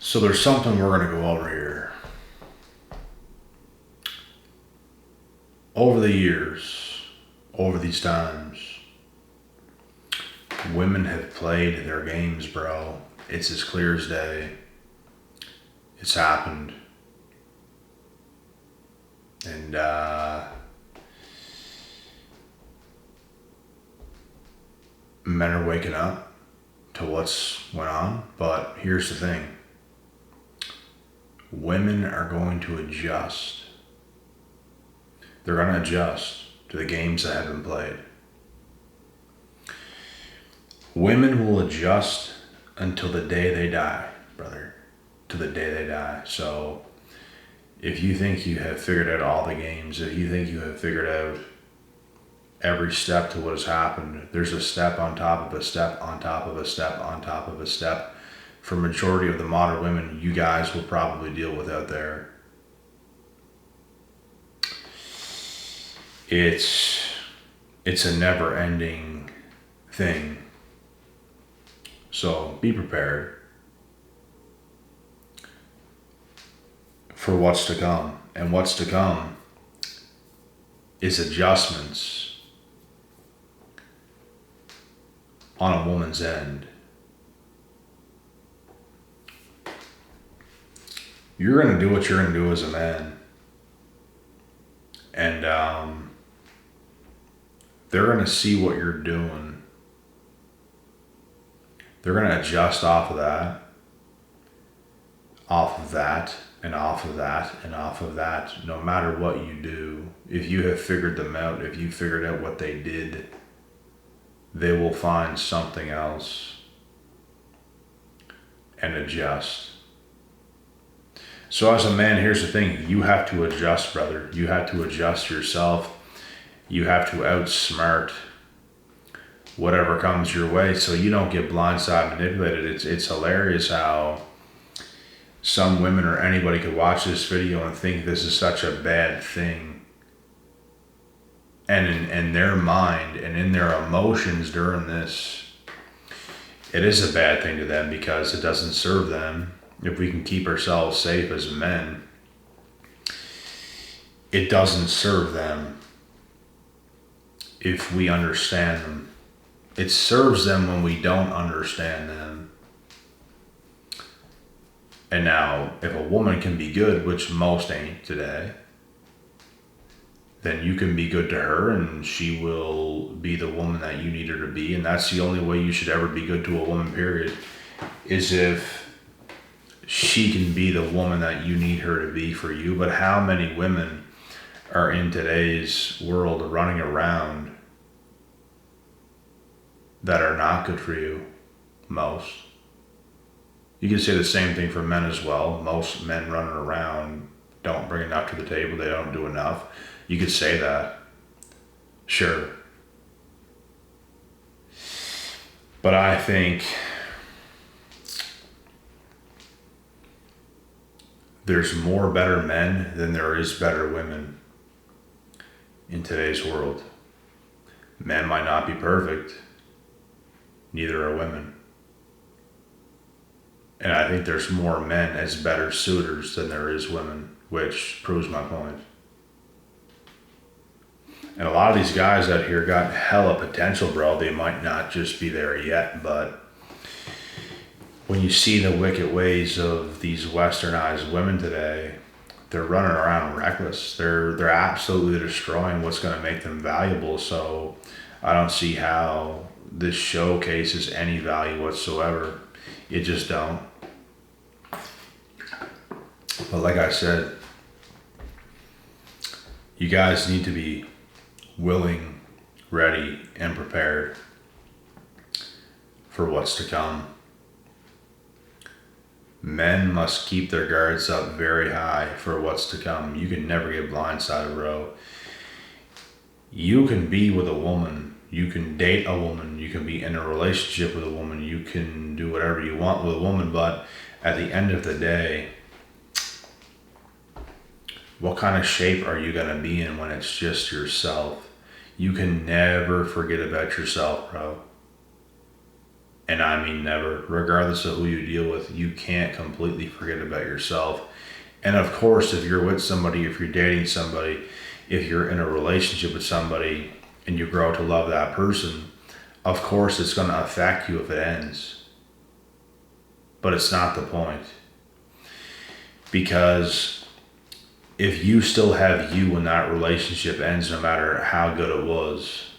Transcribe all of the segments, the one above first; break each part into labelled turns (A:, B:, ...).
A: So there's something we're going to go over here. Over the years, over these times, women have played their games, bro. It's as clear as day. It's happened. And men are waking up to what's went on. But here's the thing. Women are going to adjust. They're going to adjust to the games that have been played. Women will adjust until the day they die, brother. To the day they die. So if you think you have figured out all the games, if you think you have figured out every step to what has happened, there's a step on top of a step on top of a step on top of a step. For majority of the modern women, you guys will probably deal with out there. It's a never-ending thing. So be prepared for what's to come. And what's to come is adjustments on a woman's end. You're going to do what you're going to do as a man. And they're going to see what you're doing. They're going to adjust off of that, and off of that, and off of that, no matter what you do. If you have figured them out, if you figured out what they did, they will find something else and adjust. So as a man, here's the thing. You have to adjust, brother. You have to adjust yourself. You have to outsmart whatever comes your way so you don't get blindside manipulated. It's hilarious how some women or anybody could watch this video and think this is such a bad thing. And in their mind and in their emotions during this, it is a bad thing to them because it doesn't serve them. If we can keep ourselves safe as men, it doesn't serve them if we understand them. It serves them when we don't understand them. And now, if a woman can be good, which most ain't today, then you can be good to her and she will be the woman that you need her to be. And that's the only way you should ever be good to a woman, period, is if she can be the woman that you need her to be for you. But how many women are in today's world running around that are not good for you? Most. You can say the same thing for men as well. Most men running around don't bring enough to the table. They don't do enough. You could say that. Sure. But I think there's more better men than there is better women in today's world. Men might not be perfect. Neither are women. And I think there's more men as better suitors than there is women, which proves my point. And a lot of these guys out here got hella potential, bro. They might not just be there yet, but when you see the wicked ways of these westernized women today, they're running around reckless. They're absolutely destroying what's going to make them valuable. So I don't see how this showcases any value whatsoever. You just don't. But like I said, you guys need to be willing, ready, and prepared for what's to come. Men must keep their guards up very high for what's to come. You can never get blindsided, bro. You can be with a woman. You can date a woman. You can be in a relationship with a woman. You can do whatever you want with a woman. But at the end of the day, what kind of shape are you going to be in when it's just yourself? You can never forget about yourself, bro. And I mean never. Regardless of who you deal with, you can't completely forget about yourself. And of course, if you're with somebody, if you're dating somebody, if you're in a relationship with somebody and you grow to love that person, of course it's going to affect you if it ends. But it's not the point. Because if you still have you when that relationship ends, no matter how good it was,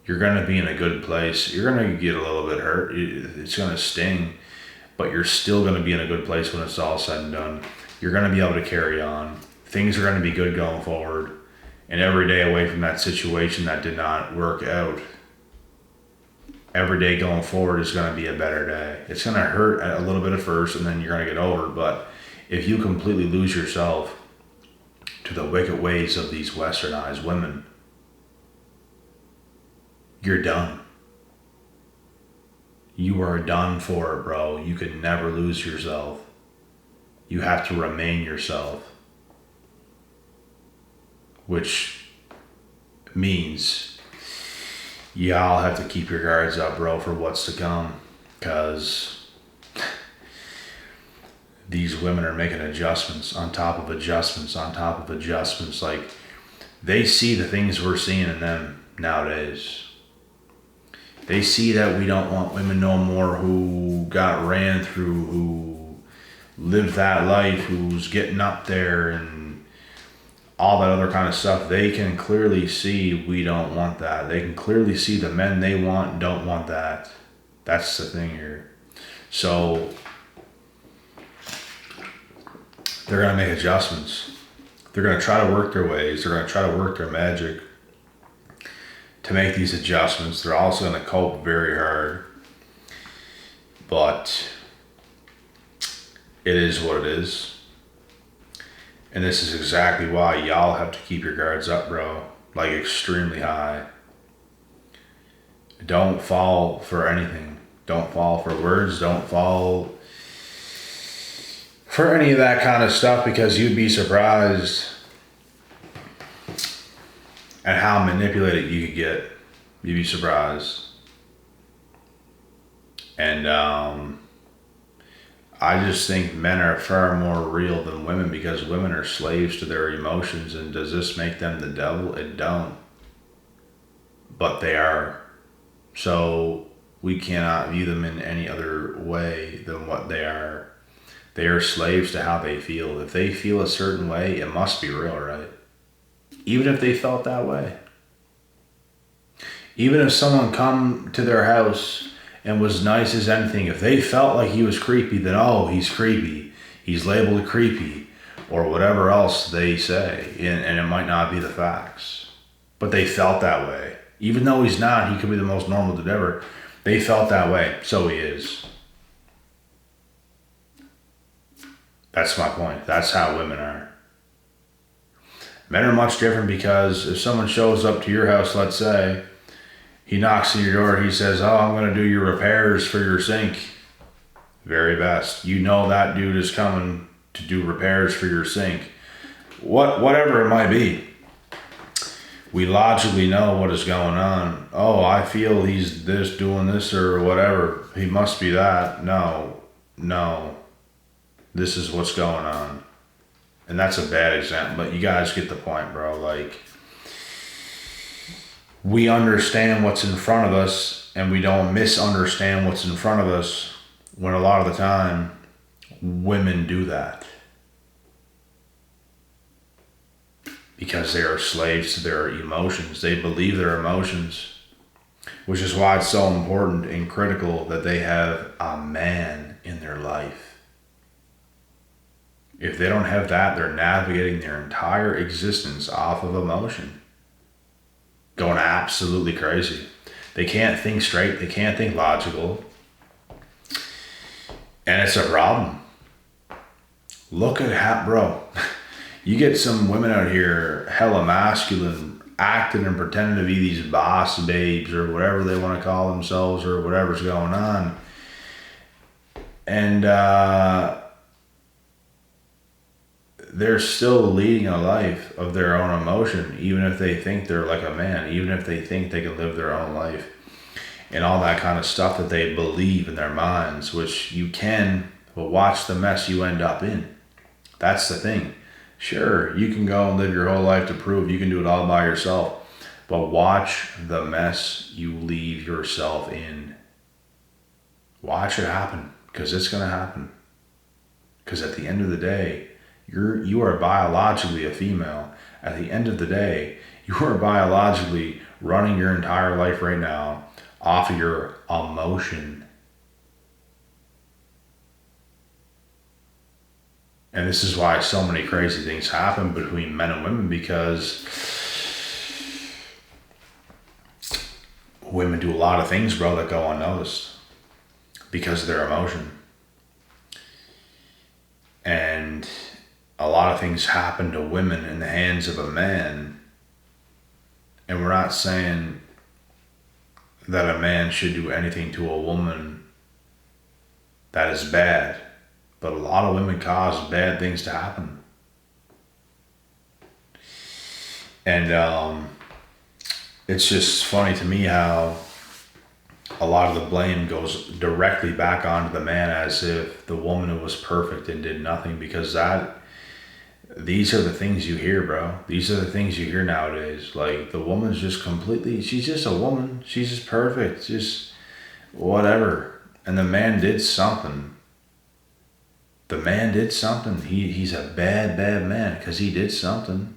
A: you're going to be in a good place. You're going to get a little bit hurt. It's going to sting, but you're still going to be in a good place when it's all said and done. You're going to be able to carry on. Things are going to be good going forward. And every day away from that situation that did not work out, every day going forward is going to be a better day. It's going to hurt a little bit at first, and then you're going to get over it. But if you completely lose yourself to the wicked ways of these westernized women, you're done. You are done for it, bro. You can never lose yourself. You have to remain yourself. Which means y'all have to keep your guards up, bro, for what's to come. Because these women are making adjustments on top of adjustments on top of adjustments. Like, they see the things we're seeing in them nowadays. They see that we don't want women no more who got ran through, who lived that life, who's getting up there and all that other kind of stuff. They can clearly see we don't want that. They can clearly see the men they want don't want that. That's the thing here. So they're going to make adjustments. They're going to try to work their ways. They're going to try to work their magic to make these adjustments. They're also going to cope very hard. But it is what it is. And this is exactly why y'all have to keep your guards up, bro. Like, extremely high. Don't fall for anything. Don't fall for words. Don't fall for any of that kind of stuff, because you'd be surprised at how manipulated you could get. You'd be surprised. And I just think men are far more real than women, because women are slaves to their emotions. And does this make them the devil? It don't. But they are. So we cannot view them in any other way than what they are. They are slaves to how they feel. If they feel a certain way, it must be real, right? Even if they felt that way. Even if someone come to their house and was nice as anything, if they felt like he was creepy, then, oh, he's creepy. He's labeled creepy, or whatever else they say. And it might not be the facts. But they felt that way. Even though he's not, he could be the most normal dude ever. They felt that way, so he is. That's my point. That's how women are. Men are much different, because if someone shows up to your house, let's say, he knocks on your door, he says, oh, I'm going to do your repairs for your sink. Very best. You know that dude is coming to do repairs for your sink. Whatever it might be. We logically know what is going on. Oh, I feel he's this, doing this, or whatever. He must be that. No. This is what's going on. And that's a bad example, but you guys get the point, bro. Like, we understand what's in front of us, and we don't misunderstand what's in front of us, when a lot of the time women do that. Because they are slaves to their emotions. They believe their emotions, which is why it's so important and critical that they have a man in their life. If they don't have that, they're navigating their entire existence off of emotion. Going absolutely crazy. They can't think straight. They can't think logical. And it's a problem. Look at how, bro. You get some women out here, hella masculine, acting and pretending to be these boss babes or whatever they want to call themselves, or whatever's going on. And they're still leading a life of their own emotion, even if they think they're like a man, even if they think they can live their own life. and all that kind of stuff that they believe in their minds, which you can, but watch the mess you end up in. That's the thing. Sure, you can go and live your whole life to prove you can do it all by yourself, but watch the mess you leave yourself in. Watch it happen, because it's going to happen. Because at the end of the day, you are biologically a female. At the end of the day, you are biologically running your entire life right now off of your emotion. And this is why so many crazy things happen between men and women, because women do a lot of things, bro, that go unnoticed because of their emotion. And a lot of things happen to women in the hands of a man. And we're not saying that a man should do anything to a woman that is bad. But a lot of women cause bad things to happen. And it's just funny to me how a lot of the blame goes directly back onto the man, as if the woman was perfect and did nothing, because these are the things you hear, bro. These are the things you hear nowadays. Like, the woman's just completely, she's just a woman. She's just perfect. Just whatever. And the man did something. The man did something. He's a bad, bad man because he did something.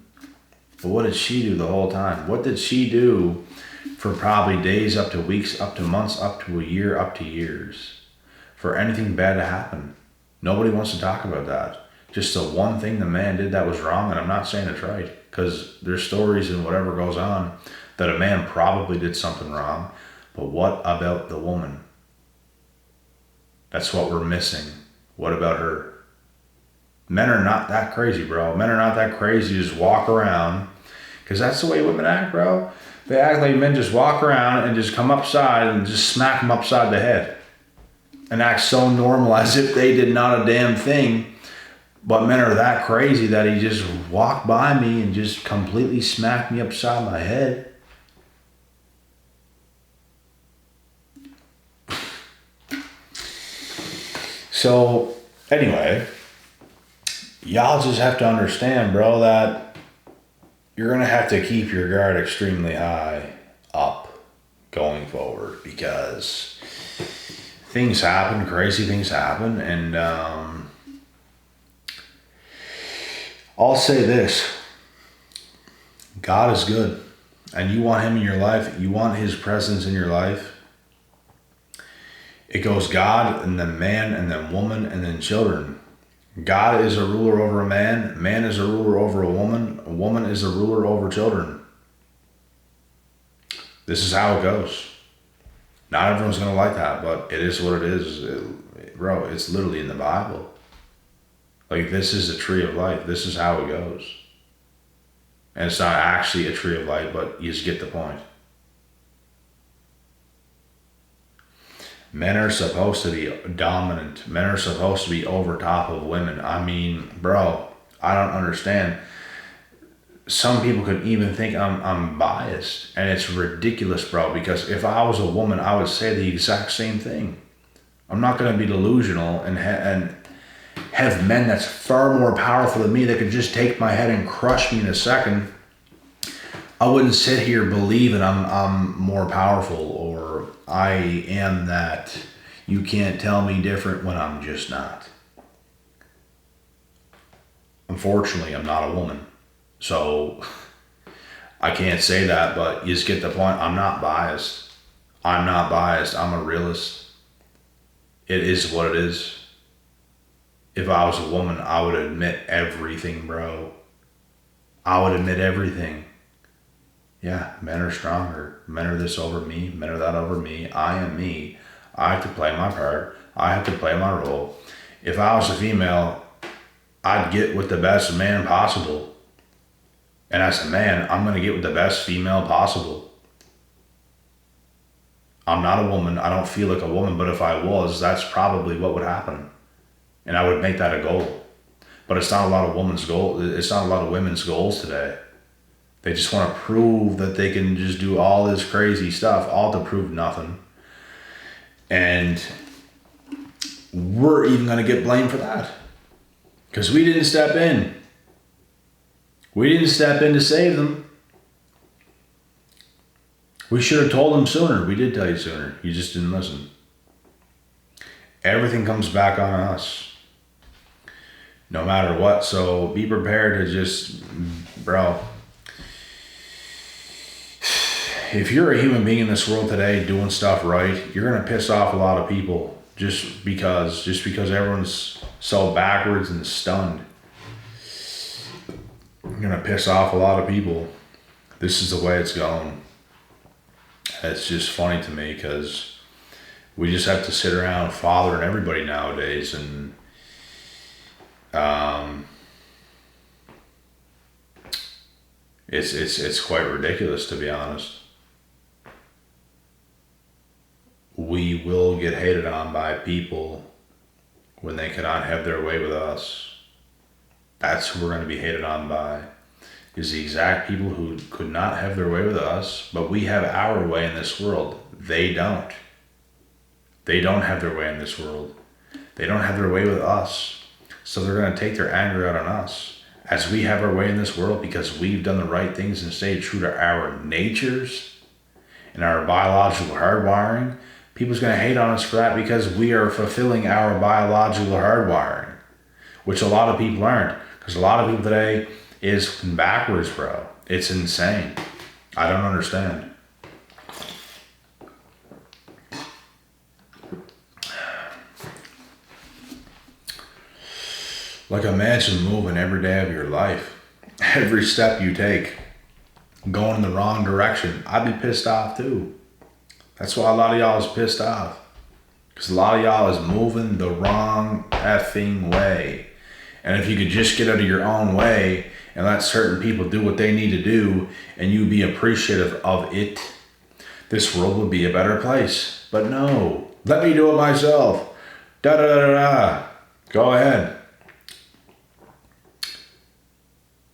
A: But what did she do the whole time? What did she do for probably days, up to weeks, up to months, up to a year, up to years, for anything bad to happen? Nobody wants to talk about that. Just the one thing the man did that was wrong, and I'm not saying it's right, because there's stories and whatever goes on that a man probably did something wrong. But what about the woman? That's what we're missing. What about her? Men are not that crazy, bro. Men are not that crazy to just walk around, because that's the way women act, bro. They act like men just walk around and just come upside and just smack them upside the head and act so normal as if they did not a damn thing. But men are that crazy that he just walked by me and just completely smacked me upside my head. So, anyway, y'all just have to understand, bro, that you're going to have to keep your guard extremely high up going forward, because things happen, crazy things happen, and I'll say this: God is good, and you want him in your life, you want his presence in your life. It goes God, and then man, and then woman, and then children. God is a ruler over a man. Man is a ruler over a woman is a ruler over children. This is how it goes. Not everyone's going to like that, but it is what it is. Bro, it's literally in the Bible. Like, this is a tree of life. This is how it goes. And it's not actually a tree of life, but you just get the point. Men are supposed to be dominant. Men are supposed to be over top of women. I mean, bro, I don't understand. Some people could even think I'm biased, and it's ridiculous, bro, because if I was a woman, I would say the exact same thing. I'm not going to be delusional and have men that's far more powerful than me that could just take my head and crush me in a second. I wouldn't sit here believing I'm more powerful, or I am that. You can't tell me different when I'm just not. Unfortunately, I'm not a woman, so I can't say that, but you just get the point. I'm not biased. I'm a realist. It is what it is. If I was a woman, I would admit everything, bro. I would admit everything. Yeah, men are stronger. Men are this over me. Men are that over me. I am me. I have to play my part. I have to play my role. If I was a female, I'd get with the best man possible. And as a man, I'm going to get with the best female possible. I'm not a woman. I don't feel like a woman, but if I was, that's probably what would happen. And I would make that a goal. But it's not a lot of women's goal. It's not a lot of women's goals today. They just want to prove that they can just do all this crazy stuff, all to prove nothing. And we're even going to get blamed for that. Because we didn't step in. We didn't step in to save them. We should have told them sooner. We did tell you sooner. You just didn't listen. Everything comes back on us. No matter what. So be prepared to just, bro. If you're a human being in this world today doing stuff right, you're going to piss off a lot of people just because everyone's so backwards and stunned. You're going to piss off a lot of people. This is the way it's going. It's just funny to me because we just have to sit around fathering everybody nowadays, and it's quite ridiculous, to be honest. We will get hated on by people when they cannot have their way with us. That's who we're going to be hated on by, is the exact people who could not have their way with us, but we have our way in this world. They don't. They don't have their way in this world. They don't have their way with us. So they're going to take their anger out on us. As we have our way in this world because we've done the right things and stayed true to our natures and our biological hardwiring, people's going to hate on us for that because we are fulfilling our biological hardwiring, which a lot of people aren't. Because a lot of people today is backwards, bro. It's insane. I don't understand. Like, imagine moving every day of your life. Every step you take, going in the wrong direction. I'd be pissed off too. That's why a lot of y'all is pissed off. Because a lot of y'all is moving the wrong effing way. And if you could just get out of your own way and let certain people do what they need to do and you be appreciative of it, this world would be a better place. But no, let me do it myself. Da da da da da. Go ahead.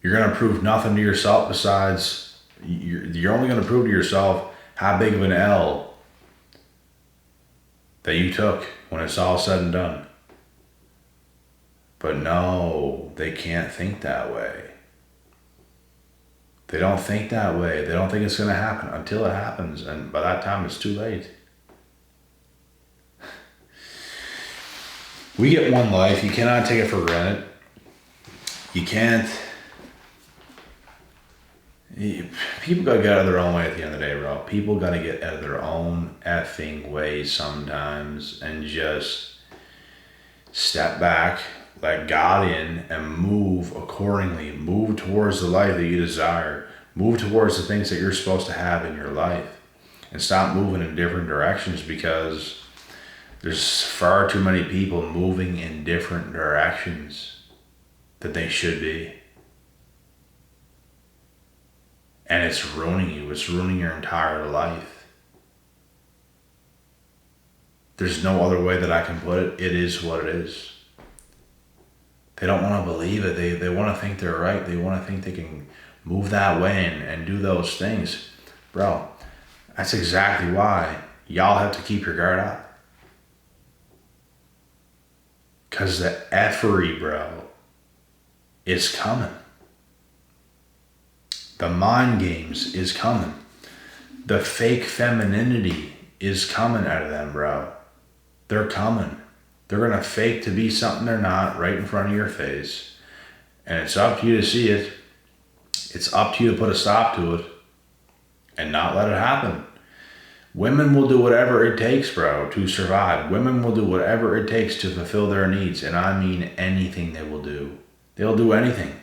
A: You're going to prove nothing to yourself besides, you're only going to prove to yourself how big of an L that you took when it's all said and done. But no, they can't think that way. They don't think that way. They don't think it's going to happen until it happens. And by that time, it's too late. We get one life. You cannot take it for granted. You can't. People gotta get out of their own way at the end of the day, bro. People gotta get out of their own effing ways sometimes and just step back, let God in, and move accordingly. Move towards the life that you desire. Move towards the things that you're supposed to have in your life. And stop moving in different directions because there's far too many people moving in different directions that they should be. And it's ruining you. It's ruining your entire life. There's no other way that I can put it. It is what it is. They don't want to believe it. They want to think they're right. They want to think they can move that way and do those things. Bro, that's exactly why y'all have to keep your guard up. Because the effery, bro, is coming. The mind games is coming. The fake femininity is coming out of them, bro. They're coming. They're going to fake to be something they're not right in front of your face. And it's up to you to see it. It's up to you to put a stop to it and not let it happen. Women will do whatever it takes, bro, to survive. Women will do whatever it takes to fulfill their needs. And I mean anything they will do. They'll do anything.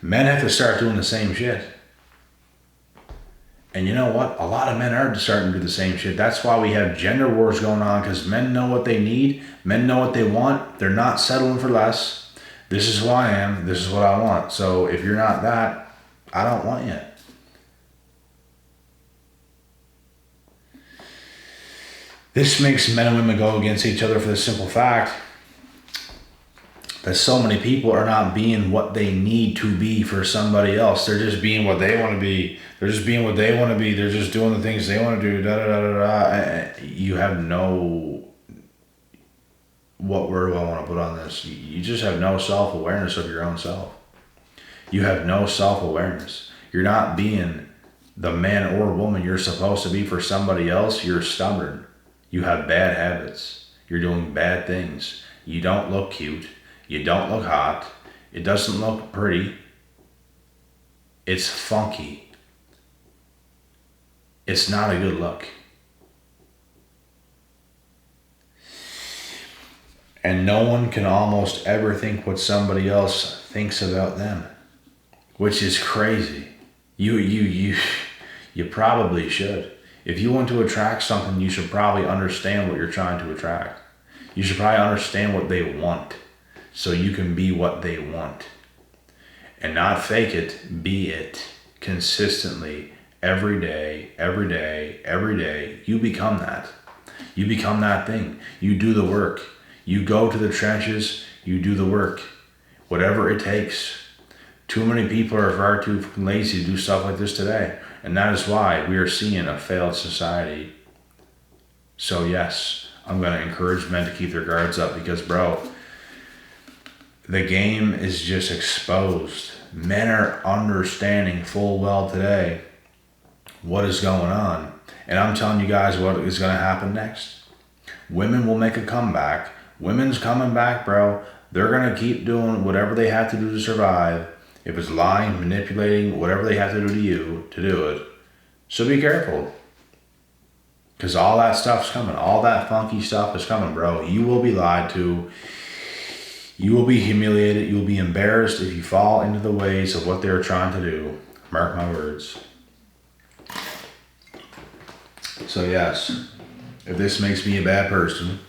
A: Men have to start doing the same shit. And you know what? A lot of men are starting to do the same shit. That's why we have gender wars going on, because men know what they need. Men know what they want. They're not settling for less. This is who I am. This is what I want. So if you're not that, I don't want you. This makes men and women go against each other for the simple fact that so many people are not being what they need to be for somebody else. They're just being what they want to be. They're just being what they want to be. They're just doing the things they want to do. Da da da da da. You have no, what word do I want to put on this? You just have no self-awareness of your own self. You have no self-awareness. You're not being the man or woman you're supposed to be for somebody else. You're stubborn. You have bad habits. You're doing bad things. You don't look cute. You don't look hot. It doesn't look pretty. It's funky. It's not a good look. And no one can almost ever think what somebody else thinks about them, which is crazy. You probably should. If you want to attract something, you should probably understand what you're trying to attract. You should probably understand what they want so you can be what they want. And not fake it, be it consistently every day, every day, every day. You become that. You become that thing. You do the work. You go to the trenches, you do the work. Whatever it takes. Too many people are far too lazy to do stuff like this today. And that is why we are seeing a failed society. So yes, I'm going to encourage men to keep their guards up because, bro, the game is just exposed. Men are understanding full well today what is going on. And I'm telling you guys what is going to happen next. Women will make a comeback. Women's coming back, bro. They're going to keep doing whatever they have to do to survive. If it's lying, manipulating, whatever they have to do to you to do it. So be careful. Because all that stuff's coming. All that funky stuff is coming, bro. You will be lied to. You will be humiliated. You will be embarrassed if you fall into the ways of what they're trying to do. Mark my words. So yes, if this makes me a bad person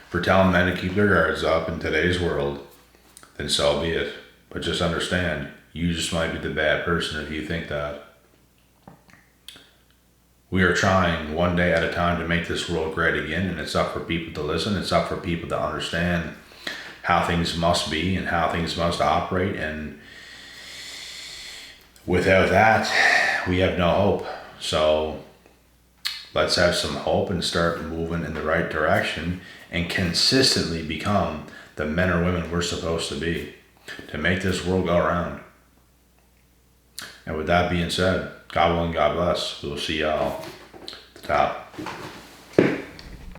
A: for telling men to keep their guards up in today's world, then so be it. But just understand, you just might be the bad person if you think that. We are trying one day at a time to make this world great again, and it's up for people to listen. It's up for people to understand how things must be and how things must operate. And without that, we have no hope. So let's have some hope and start moving in the right direction and consistently become the men or women we're supposed to be to make this world go around. And with that being said, God willing, God bless. We'll see y'all at the top.